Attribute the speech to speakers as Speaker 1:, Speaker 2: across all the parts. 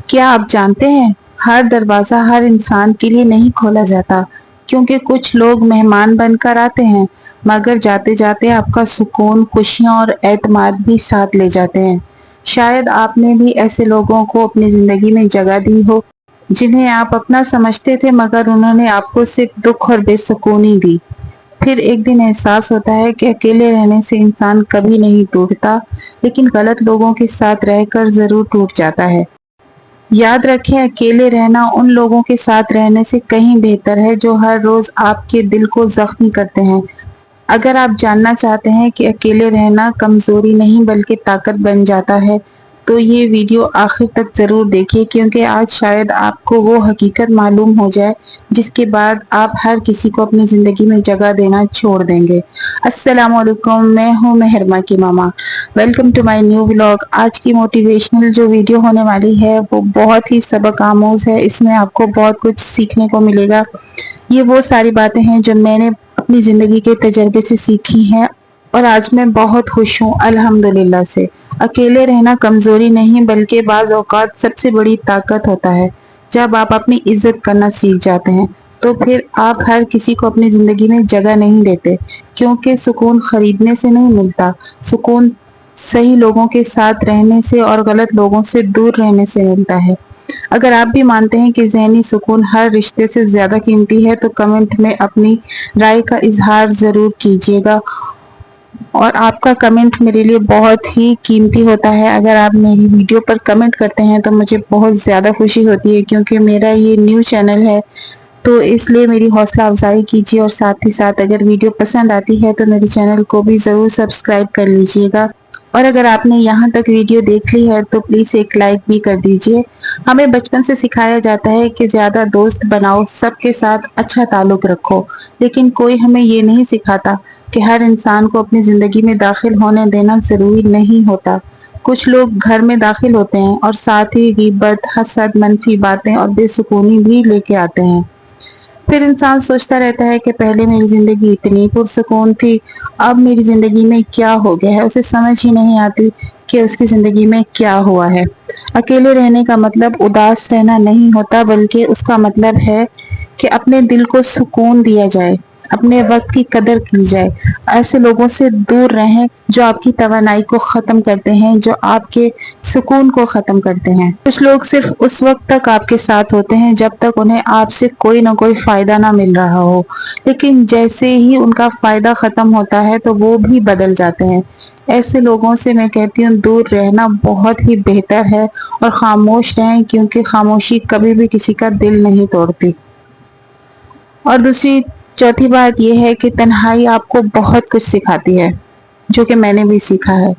Speaker 1: کیا آپ جانتے ہیں ہر دروازہ ہر انسان کے لیے نہیں کھولا جاتا، کیونکہ کچھ لوگ مہمان بن کر آتے ہیں مگر جاتے جاتے آپ کا سکون، خوشیاں اور اعتماد بھی ساتھ لے جاتے ہیں۔ شاید آپ نے بھی ایسے لوگوں کو اپنی زندگی میں جگہ دی ہو جنہیں آپ اپنا سمجھتے تھے مگر انہوں نے آپ کو صرف دکھ اور بے سکونی دی۔ پھر ایک دن احساس ہوتا ہے کہ اکیلے رہنے سے انسان کبھی نہیں ٹوٹتا، لیکن غلط لوگوں کے ساتھ رہ کر ضرور ٹوٹ جاتا ہے۔ یاد رکھیں، اکیلے رہنا ان لوگوں کے ساتھ رہنے سے کہیں بہتر ہے جو ہر روز آپ کے دل کو زخمی کرتے ہیں۔ اگر آپ جاننا چاہتے ہیں کہ اکیلے رہنا کمزوری نہیں بلکہ طاقت بن جاتا ہے تو یہ ویڈیو آخر تک ضرور دیکھیے، کیونکہ آج شاید آپ کو وہ حقیقت معلوم ہو جائے جس کے بعد آپ ہر کسی کو اپنی زندگی میں جگہ دینا چھوڑ دیں گے۔ السلام علیکم، میں ہوں مہرما کی ماما۔ Welcome to my new vlog. آج کی موٹیویشنل جو ویڈیو ہونے والی ہے وہ بہت ہی سبق آموز ہے۔ اس میں آپ کو بہت کچھ سیکھنے کو ملے گا۔ یہ وہ ساری باتیں ہیں جو میں نے اپنی زندگی کے تجربے سے سیکھی ہیں اور آج میں بہت خوش ہوں الحمدللہ سے۔ اکیلے رہنا کمزوری نہیں بلکہ بعض اوقات سب سے بڑی طاقت ہوتا ہے۔ جب آپ اپنی عزت کرنا سیکھ جاتے ہیں تو پھر آپ ہر کسی کو اپنی زندگی میں جگہ نہیں دیتے، کیونکہ سکون خریدنے سے نہیں ملتا، سکون صحیح لوگوں کے ساتھ رہنے سے اور غلط لوگوں سے دور رہنے سے ملتا ہے۔ اگر آپ بھی مانتے ہیں کہ ذہنی سکون ہر رشتے سے زیادہ قیمتی ہے تو کمنٹ میں اپنی رائے کا اظہار ضرور کیجیے گا، اور آپ کا کمنٹ میرے لیے بہت ہی قیمتی ہوتا ہے۔ اگر آپ میری ویڈیو پر کمنٹ کرتے ہیں تو مجھے بہت زیادہ خوشی ہوتی ہے، کیونکہ میرا یہ نیو چینل ہے تو اس لیے میری حوصلہ افزائی کیجیے، اور ساتھ ہی ساتھ اگر ویڈیو پسند آتی ہے تو میرے چینل کو بھی ضرور سبسکرائب کر لیجیے گا، اور اگر آپ نے یہاں تک ویڈیو دیکھ لی ہے تو پلیز ایک لائک بھی کر دیجیے۔ ہمیں بچپن سے سکھایا جاتا ہے کہ زیادہ دوست بناؤ، سب کے ساتھ اچھا تعلق رکھو، لیکن کوئی ہمیں یہ نہیں سکھاتا کہ ہر انسان کو اپنی زندگی میں داخل ہونے دینا ضروری نہیں ہوتا۔ کچھ لوگ گھر میں داخل ہوتے ہیں اور ساتھ ہی غیبت، حسد، منفی باتیں اور بے سکونی بھی لے کے آتے ہیں۔ پھر انسان سوچتا رہتا ہے کہ پہلے میری زندگی اتنی پرسکون تھی، اب میری زندگی میں کیا ہو گیا ہے۔ اسے سمجھ ہی نہیں آتی کہ اس کی زندگی میں کیا ہوا ہے۔ اکیلے رہنے کا مطلب اداس رہنا نہیں ہوتا، بلکہ اس کا مطلب ہے کہ اپنے دل کو سکون دیا جائے، اپنے وقت کی قدر کی جائے۔ ایسے لوگوں سے دور رہیں جو آپ کی توانائی کو ختم کرتے ہیں، جو آپ کے سکون کو ختم کرتے ہیں۔ کچھ لوگ صرف اس وقت تک آپ کے ساتھ ہوتے ہیں جب تک انہیں آپ سے کوئی نہ کوئی فائدہ نہ مل رہا ہو، لیکن جیسے ہی ان کا فائدہ ختم ہوتا ہے تو وہ بھی بدل جاتے ہیں۔ ایسے لوگوں سے میں کہتی ہوں دور رہنا بہت ہی بہتر ہے، اور خاموش رہیں، کیونکہ خاموشی کبھی بھی کسی کا دل نہیں توڑتی۔ اور دوسری چوتھی بات یہ ہے کہ تنہائی آپ کو بہت کچھ سکھاتی ہے، جو کہ میں نے بھی سیکھا ہے۔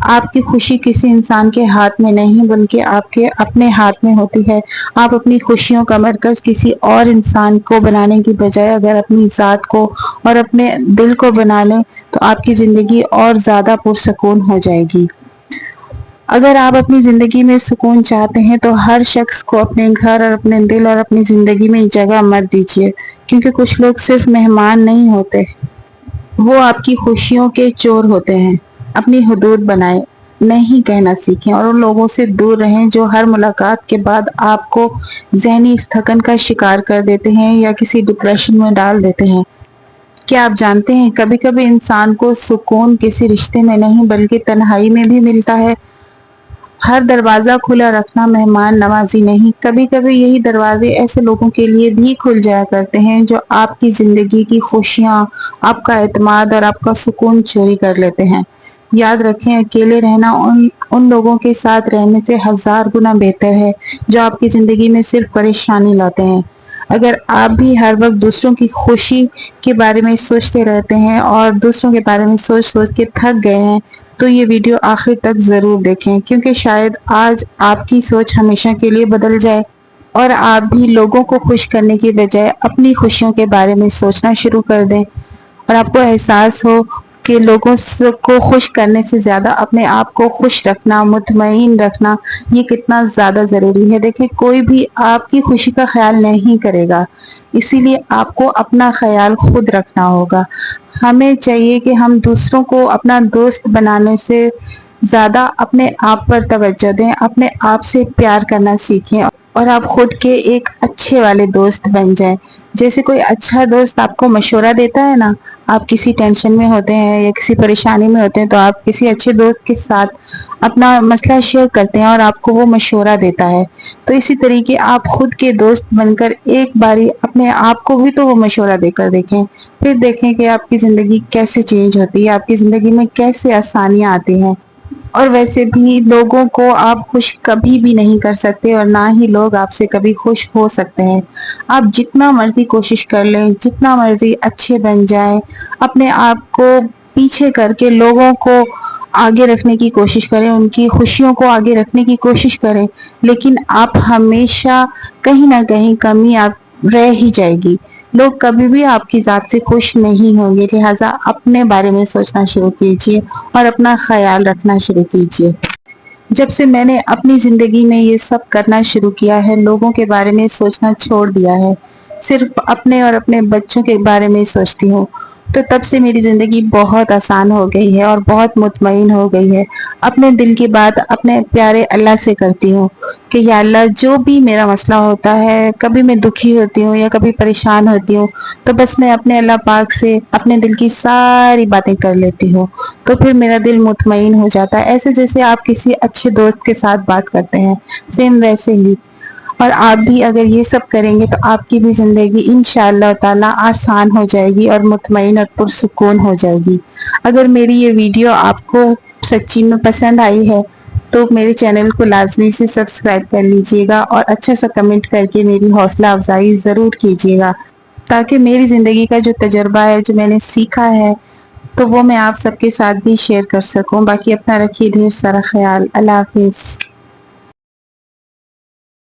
Speaker 1: آپ کی خوشی کسی انسان کے ہاتھ میں نہیں بلکہ آپ کے اپنے ہاتھ میں ہوتی ہے۔ آپ اپنی خوشیوں کا مرکز کسی اور انسان کو بنانے کی بجائے اگر اپنی ذات کو اور اپنے دل کو بنا لیں تو آپ کی زندگی اور زیادہ پرسکون ہو جائے گی۔ اگر آپ اپنی زندگی میں سکون چاہتے ہیں تو ہر شخص کو اپنے گھر اور اپنے دل اور اپنی زندگی میں جگہ مت دیجیے، کیونکہ کچھ لوگ صرف مہمان نہیں ہوتے، وہ آپ کی خوشیوں کے چور ہوتے ہیں۔ اپنی حدود بنائیں، نہیں کہنا سیکھیں، اور ان لوگوں سے دور رہیں جو ہر ملاقات کے بعد آپ کو ذہنی تھکن کا شکار کر دیتے ہیں یا کسی ڈپریشن میں ڈال دیتے ہیں۔ کیا آپ جانتے ہیں کبھی کبھی انسان کو سکون کسی رشتے میں نہیں بلکہ تنہائی میں بھی ملتا ہے۔ ہر دروازہ کھلا رکھنا مہمان نوازی نہیں، کبھی کبھی یہی دروازے ایسے لوگوں کے لیے بھی کھل جایا کرتے ہیں جو آپ کی زندگی کی خوشیاں، آپ کا اعتماد اور آپ کا سکون چوری کر لیتے ہیں۔ یاد رکھیں، اکیلے رہنا ان لوگوں کے ساتھ رہنے سے 1000 گنا بہتر ہے جو آپ کی زندگی میں صرف پریشانی لاتے ہیں۔ اگر آپ بھی ہر وقت دوسروں کی خوشی کے بارے میں سوچتے رہتے ہیں اور دوسروں کے بارے میں سوچ سوچ کے تھک گئے ہیں تو یہ ویڈیو آخر تک ضرور دیکھیں، کیونکہ شاید آج آپ کی سوچ ہمیشہ کے لیے بدل جائے اور آپ بھی لوگوں کو خوش کرنے کی بجائے اپنی خوشیوں کے بارے میں سوچنا شروع کر دیں، اور آپ کو احساس ہو کہ لوگوں کو خوش کرنے سے زیادہ اپنے آپ کو خوش رکھنا، مطمئن رکھنا، یہ کتنا زیادہ ضروری ہے۔ دیکھیں، کوئی بھی آپ کی خوشی کا خیال نہیں کرے گا، اسی لیے آپ کو اپنا خیال خود رکھنا ہوگا۔ ہمیں چاہیے کہ ہم دوسروں کو اپنا دوست بنانے سے زیادہ اپنے آپ پر توجہ دیں، اپنے آپ سے پیار کرنا سیکھیں اور آپ خود کے ایک اچھے والے دوست بن جائیں۔ جیسے کوئی اچھا دوست آپ کو مشورہ دیتا ہے نا، آپ کسی ٹینشن میں ہوتے ہیں یا کسی پریشانی میں ہوتے ہیں تو آپ کسی اچھے دوست کے ساتھ اپنا مسئلہ شیئر کرتے ہیں اور آپ کو وہ مشورہ دیتا ہے، تو اسی طریقے آپ خود کے دوست بن کر ایک باری اپنے آپ کو بھی تو وہ مشورہ دے کر دیکھیں، پھر دیکھیں کہ آپ کی زندگی کیسے چینج ہوتی ہے، آپ کی زندگی میں کیسے آسانیاں آتی ہیں۔ اور ویسے بھی لوگوں کو آپ خوش کبھی بھی نہیں کر سکتے اور نہ ہی لوگ آپ سے کبھی خوش ہو سکتے ہیں۔ آپ جتنا مرضی کوشش کر لیں، جتنا مرضی اچھے بن جائیں، اپنے آپ کو پیچھے کر کے لوگوں کو آگے رکھنے کی کوشش کریں، ان کی خوشیوں کو آگے رکھنے کی کوشش کریں، لیکن آپ ہمیشہ کہیں نہ کہیں کمی آپ رہ ہی جائے گی۔ لوگ کبھی بھی آپ کی ذات سے خوش نہیں ہوں گے، لہٰذا اپنے بارے میں سوچنا شروع کیجیے اور اپنا خیال رکھنا شروع کیجیے۔ جب سے میں نے اپنی زندگی میں یہ سب کرنا شروع کیا ہے، لوگوں کے بارے میں سوچنا چھوڑ دیا ہے، صرف اپنے اور اپنے بچوں کے بارے میں سوچتی ہوں، تو تب سے میری زندگی بہت آسان ہو گئی ہے اور بہت مطمئن ہو گئی ہے۔ اپنے دل کی بات اپنے پیارے اللہ سے کرتی ہوں کہ یا اللہ، جو بھی میرا مسئلہ ہوتا ہے، کبھی میں دکھی ہوتی ہوں یا کبھی پریشان ہوتی ہوں، تو بس میں اپنے اللہ پاک سے اپنے دل کی ساری باتیں کر لیتی ہوں، تو پھر میرا دل مطمئن ہو جاتا ہے، ایسے جیسے آپ کسی اچھے دوست کے ساتھ بات کرتے ہیں، سیم ویسے ہی۔ اور آپ بھی اگر یہ سب کریں گے تو آپ کی بھی زندگی انشاءاللہ تعالی آسان ہو جائے گی اور مطمئن اور پرسکون ہو جائے گی۔ اگر میری یہ ویڈیو آپ کو سچی میں پسند آئی ہے تو میرے چینل کو لازمی سے سبسکرائب کر لیجئے گا اور اچھا سا کمنٹ کر کے میری حوصلہ افزائی ضرور کیجئے گا، تاکہ میری زندگی کا جو تجربہ ہے، جو میں نے سیکھا ہے، تو وہ میں آپ سب کے ساتھ بھی شیئر کر سکوں۔ باقی اپنا رکھیے ڈھیر سارا خیال۔ اللہ حافظ۔